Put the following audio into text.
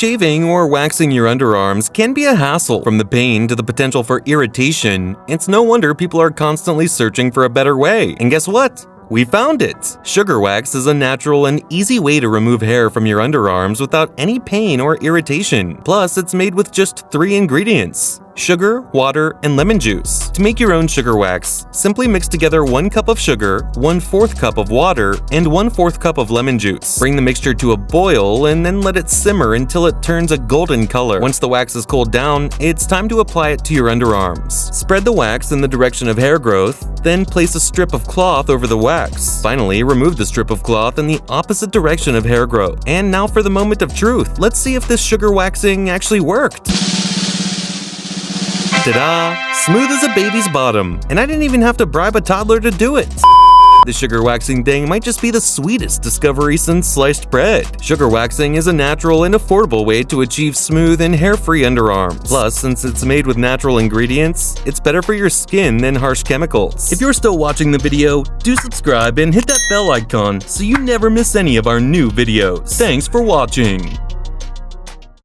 Shaving or waxing your underarms can be a hassle. From the pain to the potential for irritation, it's no wonder people are constantly searching for a better way. And guess what? We found it! Sugar wax is a natural and easy way to remove hair from your underarms without any pain or irritation. Plus, it's made with just 3 ingredients: sugar, water, and lemon juice. To make your own sugar wax, simply mix together 1 cup of sugar, 1/4 cup of water, and 1/4 cup of lemon juice. Bring the mixture to a boil and then let it simmer until it turns a golden color. Once the wax is cooled down, it's time to apply it to your underarms. Spread the wax in the direction of hair growth, then place a strip of cloth over the wax. Finally, remove the strip of cloth in the opposite direction of hair growth. And now for the moment of truth. Let's see if this sugar waxing actually worked. Ta-da! Smooth as a baby's bottom. And I didn't even have to bribe a toddler to do it. The sugar waxing thing might just be the sweetest discovery since sliced bread. Sugar waxing is a natural and affordable way to achieve smooth and hair-free underarms. Plus, since it's made with natural ingredients, it's better for your skin than harsh chemicals. If you're still watching the video, do subscribe and hit that bell icon so you never miss any of our new videos. Thanks for watching!